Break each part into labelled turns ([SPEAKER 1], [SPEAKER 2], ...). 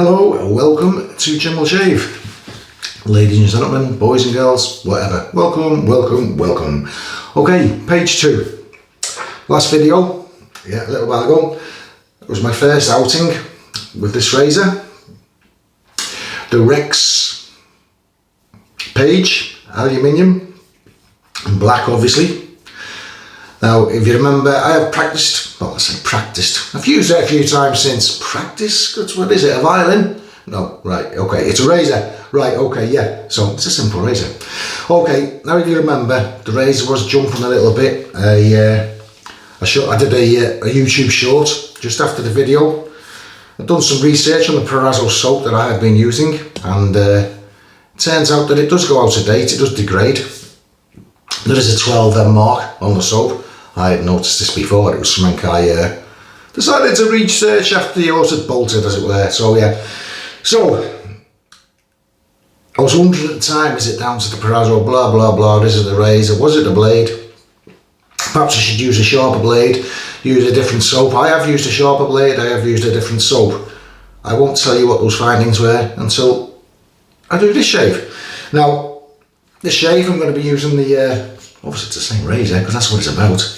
[SPEAKER 1] Hello and welcome to Jim Will Shave. Ladies and gentlemen, boys and girls, whatever. Welcome. Okay, page 2. Last video, a little while ago, it was my first outing with this razor. The Rex page, aluminium, and black obviously. Now, if you remember, I have practiced, I've used it a few times since. Practice? What is it, a violin? No, right, okay, it's a razor. Right, okay, yeah, so it's a simple razor. Okay, now if you remember, the razor was jumping a little bit. I did a YouTube short just after the video. I've done some research on the Photoradio soap that I had been using, and it turns out that it does go out of date, it does degrade. There is a 12M mark on the soap. I had noticed this before. It was something I decided to research after the horse had bolted, as it were. So yeah, so I was wondering at the time, is it down to the Photoradio, blah blah blah, is it the razor, was it the blade? Perhaps I should use a sharper blade, use a different soap. I have used a sharper blade, I have used a different soap. I won't tell you what those findings were until I do this shave. Now, this shave I'm going to be using the, obviously it's the same razor because that's what it's about.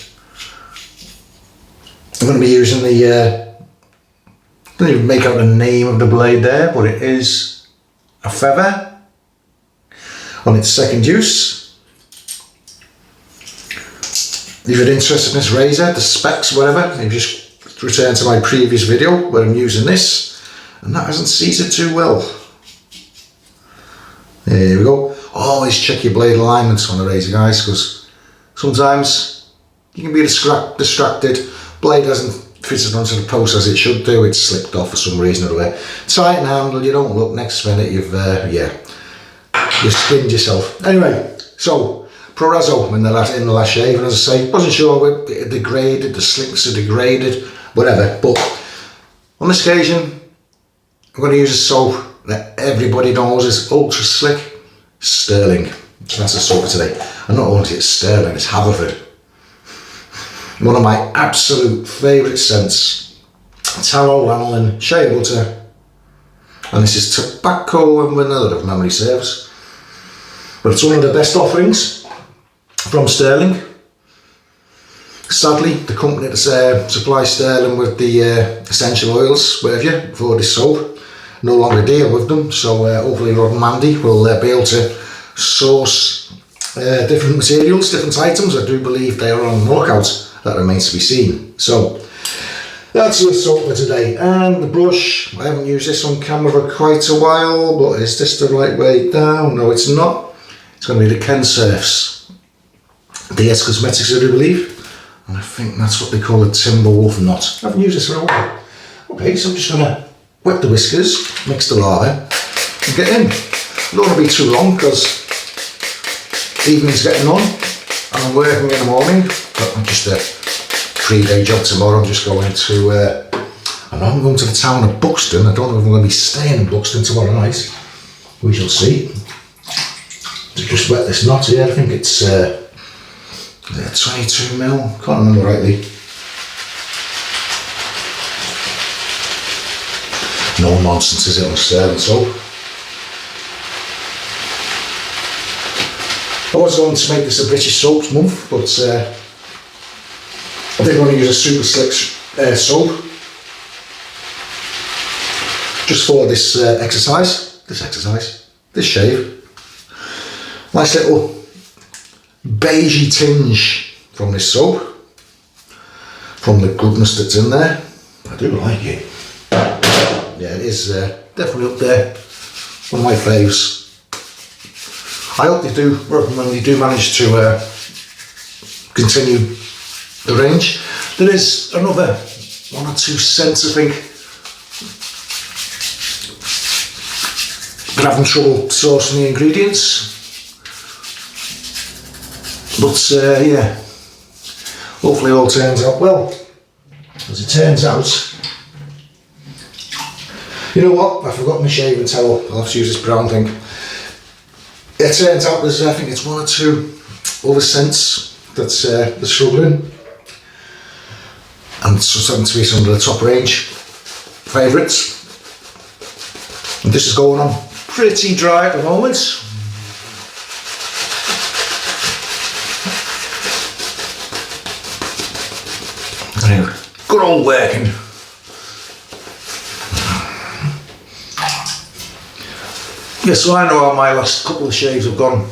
[SPEAKER 1] I'm going to be using the, I don't even make out the name of the blade there, but it is a feather on its second use. If you're interested in this razor, the specs, whatever, you just return to my previous video where I'm using this, and that hasn't seated too well. There we go. Always check your blade alignments on the razor, guys, because sometimes you can be distracted. Blade hasn't fitted onto the post as it should do. It's slipped off for some reason or other. Tighten handle, you don't look, next minute you've skinned yourself. Anyway, so Photoradio in the last shave, and as I say, wasn't sure if it degraded, the slinks are degraded, whatever. But on this occasion, I'm going to use a soap that everybody knows is ultra slick, Stirling. So that's the soap for today. And not only is it Stirling, it's Haverford. One of my absolute favourite scents. Tallow, lanolin, shea butter, and this is tobacco and vanilla if memory serves. But it's one of the best offerings from Stirling. Sadly, the company that supplies Stirling with the essential oils, whatever, for this soap, no longer deal with them. So hopefully Rod and Mandy will be able to source different materials, different items. I do believe they are on the lookout. That remains to be seen. So that's the soap for today. And the brush, I haven't used this on camera for quite a while, but is this the right way down? No, it's not. It's going to be the Ken Surf's DS Cosmetics, I do believe. And I think that's what they call a Timberwolf knot. I haven't used this for a while. Okay, so I'm just going to wet the whiskers, mix the lather, and get in. I don't want to be too long because evening's getting on and I'm working in the morning. But I'm just a 3-day job tomorrow. I'm just going to, I'm going to the town of Buxton. I don't know if I'm going to be staying in Buxton tomorrow night. We shall see. To just wet this knot here, I think it's 22mm, can't remember rightly. No nonsense, is it, on Stirling soap? I was going to make this a British Soaps month, but I did want to use a super slick soap just for this this shave. Nice little beigey tinge from this soap, from the goodness that's in there. I do like it. Yeah, it is definitely up there, one of my faves. I hope they do, when they do manage to continue the range. There is another 1 or 2 scents, I think, they're having trouble sourcing the ingredients. But yeah, hopefully it all turns out well. As it turns out, you know what, I've forgotten my shaving towel. I'll have to use this brown thing. It turns out there's, I think it's 1 or 2 other scents that's they're struggling. And so something to be some of the top range favourites. And this is going on pretty dry at the moment. Anyway, good old working. Yeah, so I know how my last couple of shaves have gone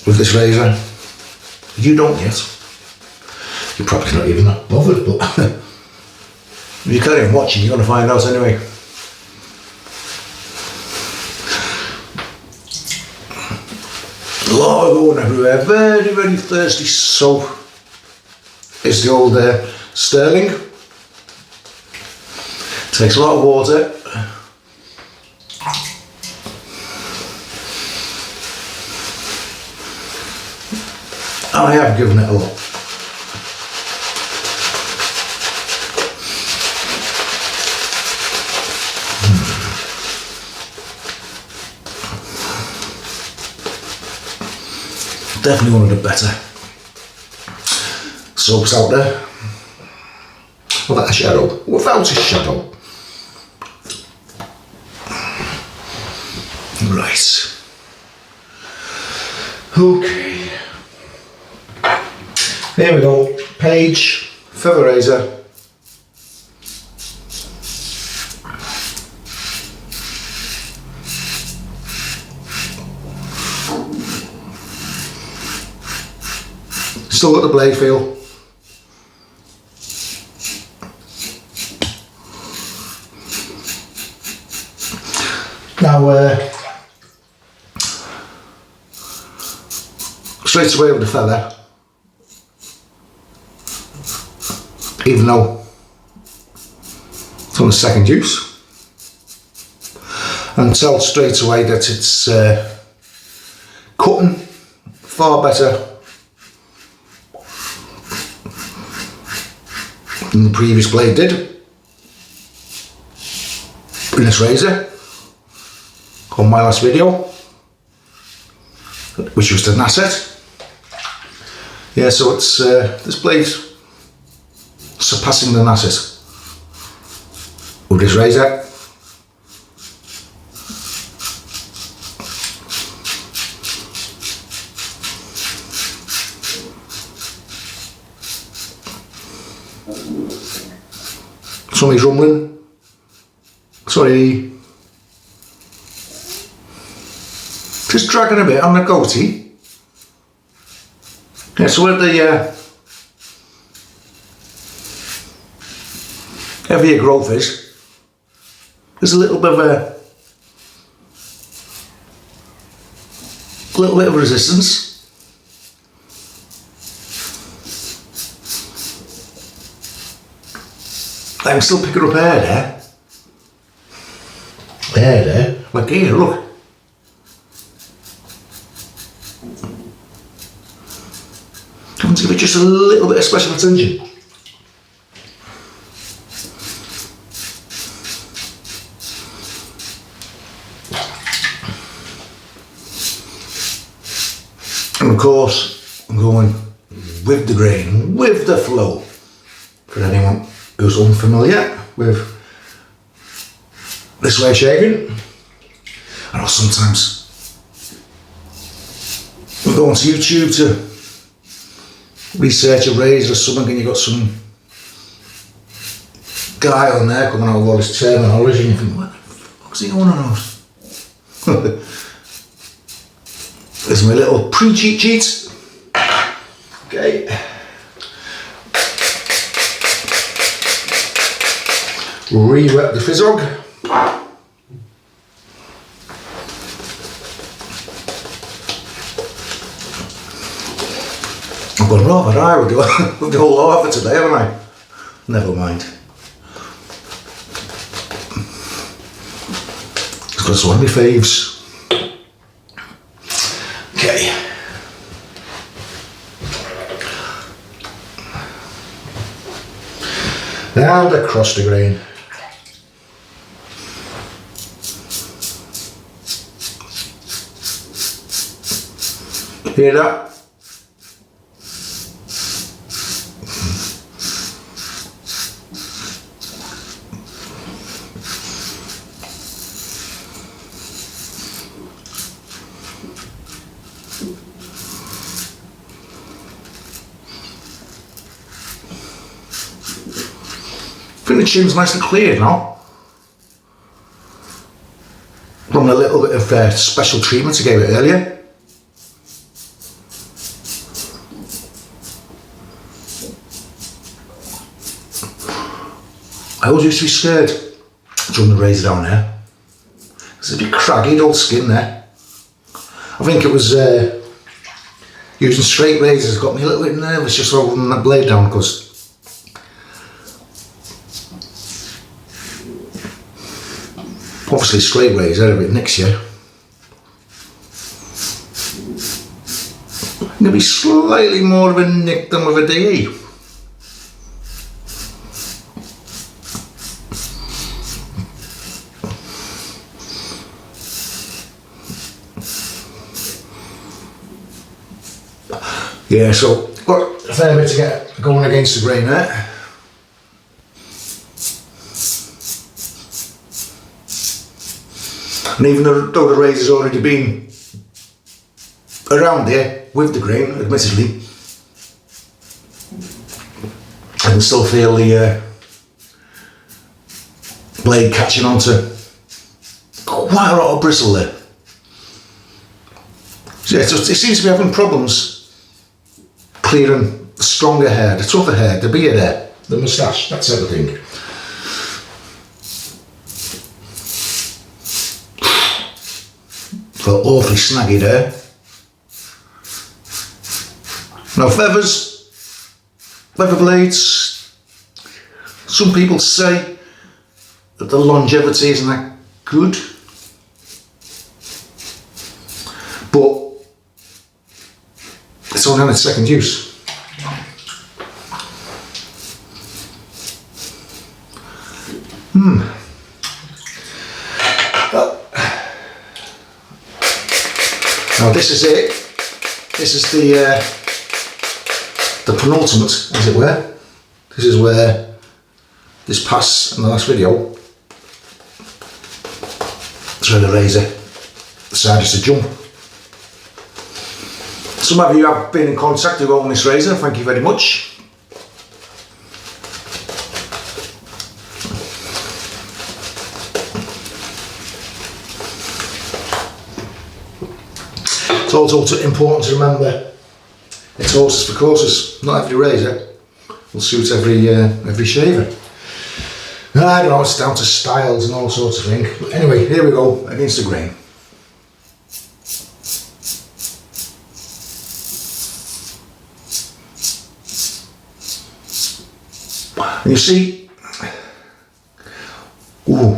[SPEAKER 1] with this razor. You don't yet. You're probably not even that bothered, but if you carry on watching, you're going to find out anyway. Oh, going everywhere, very, very thirsty. So, it's the old Stirling. Takes a lot of water. I have given it a lot. Definitely one of the better soaps out there. Without a shadow. Without a shadow. Right. Okay. Here we go. Page, Photoradio. Still got the blade feel. Now, straight away with the feather, even though it's on the second use, and tell straight away that it's cutting far better than the previous blade did in this razor on my last video, which was the Nasset. Yeah, so it's this blade surpassing the Nasset with this razor. Somebody's rumbling. Sorry. Just dragging a bit on the goatee. Yeah, so where the heavier growth is, there's a little bit of resistance. I'm still picking up hair there. Hair there. Like here, look. Having to give it just a little bit of special attention. And of course, I'm going with the grain, with the flow. For anyone who's unfamiliar with this way of shaving, I know sometimes we go onto YouTube to research a razor or something, and you've got some guy on there coming out with all this terminology, and you think, what the fuck's he going on about? There's my little pre-cheat sheet. Okay. Re-wet the Fizzog. I've gone rather high with the whole Haverford today, haven't I? Never mind. It's one of my faves. Okay. And across the grain. Hear that? think the trim's nice and clear now. From a little bit of special treatment I gave it earlier. I always used to be scared to run the razor down there. There's a bit craggy old skin there. I think it was using straight razors got me a little bit nervous just holding that blade down, because obviously straight razor, if it nicks you, it'll be slightly more of a nick than with a DE. Yeah, so got a fair bit to get going against the grain there. And even though the razor's already been around there with the grain, admittedly, I can still feel the blade catching onto quite a lot of bristle there. So yeah, it seems to be having problems clearing the stronger hair, the tougher hair, the beard hair, the moustache, that sort of thing. Felt awfully snaggy there. Now feather blades, some people say that the longevity isn't that good, but it's only on its second use. Now this is it. This is the penultimate, as it were. This is where this pass in the last video. That's where the razor decided to jump. Some of you have been in contact with own this razor, thank you very much. It's also important to remember it's horses for courses. Not every razor will suit every shaver. I don't know, it's down to styles and all sorts of things. But anyway, here we go against the grain. And you see, ooh,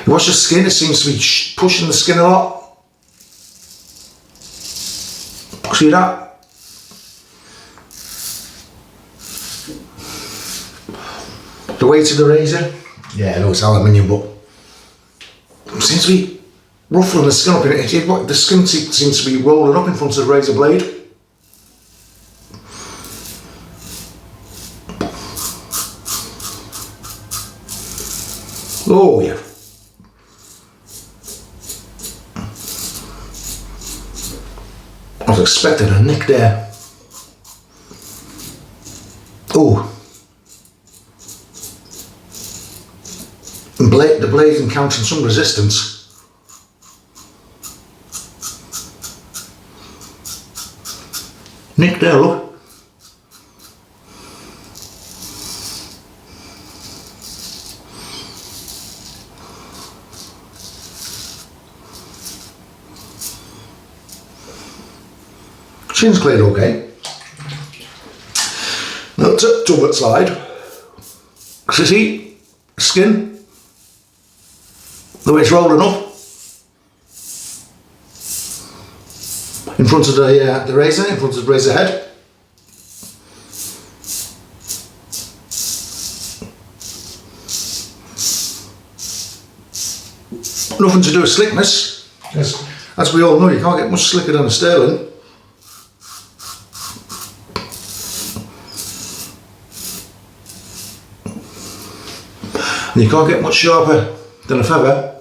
[SPEAKER 1] you watch the skin, it seems to be pushing the skin a lot. See that? The weight of the razor, yeah, I know it's aluminium, but it seems to be ruffling the skin up in it. The skin seems to be rolling up in front of the razor blade. Oh yeah. I was expecting a nick there. Oh. The blade's encountering some resistance. Nick there, look. Chin's cleared okay. Now to that side. So see, skin, the way it's rolling up in front of the razor, in front of the razor head. Nothing to do with slickness, as we all know, you can't get much slicker than a Stirling. And you can't get much sharper than a feather.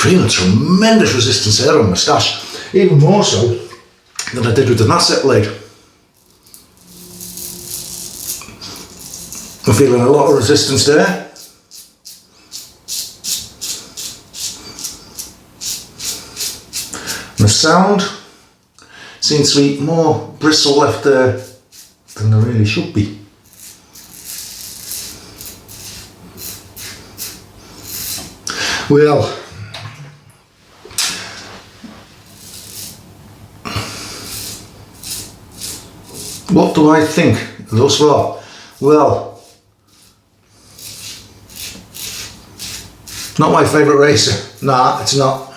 [SPEAKER 1] feeling tremendous resistance there on my stash, even more so than I did with the Nasset blade. I'm feeling a lot of resistance there. The sound seems to be more bristle left there than there really should be. Well, what do I think thus far? Well, not my favourite racer. Nah, it's not.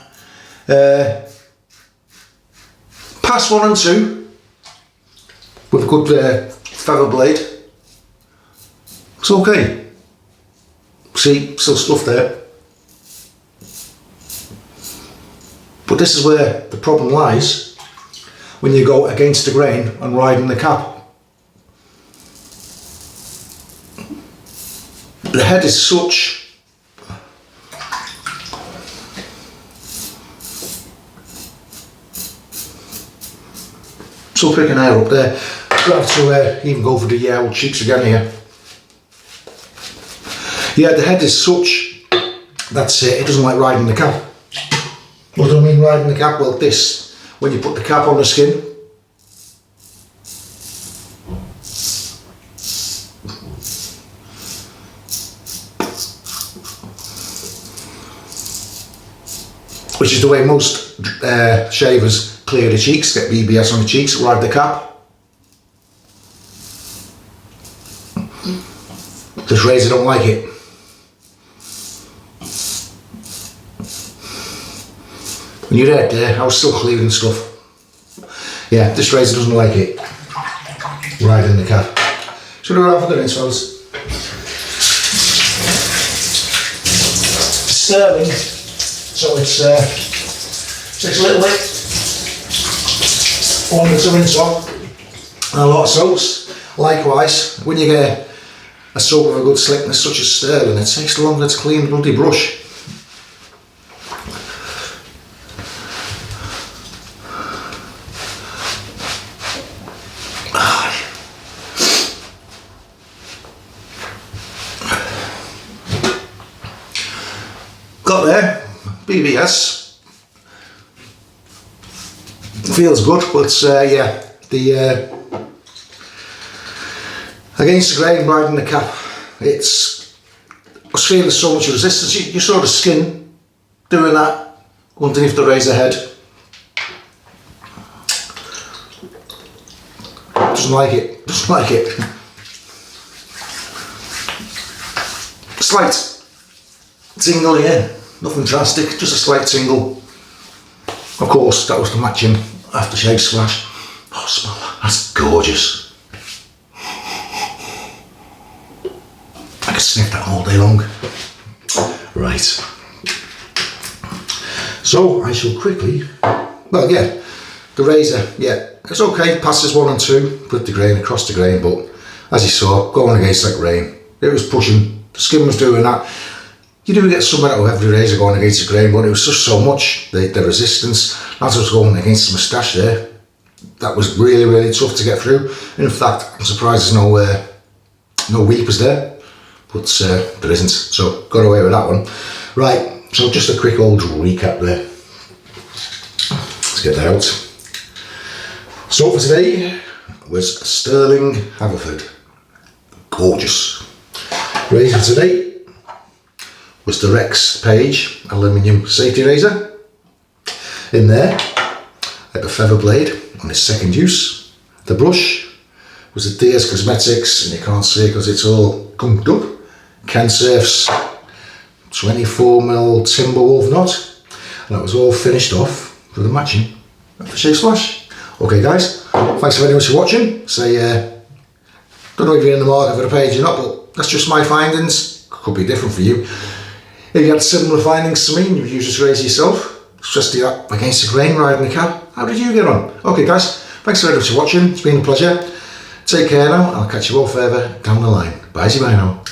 [SPEAKER 1] Pass 1 and 2 with a good feather blade. It's okay. See, still stuff there. But this is where the problem lies when you go against the grain and riding the cap. The head is such still picking air up there. I'll have to even go for the old cheeks again here. Yeah, the head is such, that's it, it doesn't like riding the cap. What do I mean riding the cap? Well, this, when you put the cap on the skin, which is the way most shavers clear the cheeks, get BBS on the cheeks, ride the cap. This razor don't like it. When you're right there, I was still clearing stuff. Yeah, this razor doesn't like it. Riding the cap. Should I have for the rinse, fellas? Stirling, so it's takes a little bit. 1 minute to rinse off. And a lot of soaps. Likewise, when you get a soap of a good slickness such as Stirling, it takes longer to clean the bloody brush. Got there, BBS, feels good, but yeah, the against the grain riding the cap, I was feeling so much resistance. You saw the skin doing that underneath the razor head. Doesn't like it, doesn't like it. Slight tingle here. Nothing drastic, just a slight tingle. Of course, that was the matching aftershave splash. Oh, smell that, that's gorgeous. I could sniff that all day long. Right. So, I shall quickly, well, yeah, the razor, yeah, it's okay, passes 1 and 2, put the grain across the grain, but as you saw, going against that grain, it was pushing, the skin was doing that. You do get some out of every razor going against the grain, but it was just so much, the resistance, as I was going against the moustache there, that was really, really tough to get through. In fact, I'm surprised there's no weepers there, but there isn't, so got away with that one. Right, so just a quick old recap there. Let's get that out. So for today was Stirling Haverford. Gorgeous. Razor today was the Rex Page aluminium safety razor. In there, I had the feather blade on its second use. The brush was the DS Cosmetics, and you can't see it because it's all gunked up. Ken Surf's 24mm Timberwolf knot, and that was all finished off with a matching aftershave splash. Okay guys, thanks very much for watching. Don't know if you're in the market for a page or not, but that's just my findings. Could be different for you. If you had similar findings to me and you've used this razor yourself, just do that against the grain riding the cap. How did you get on? Okay guys, thanks very much for watching. It's been a pleasure. Take care now. I'll catch you all further down the line. Bye now.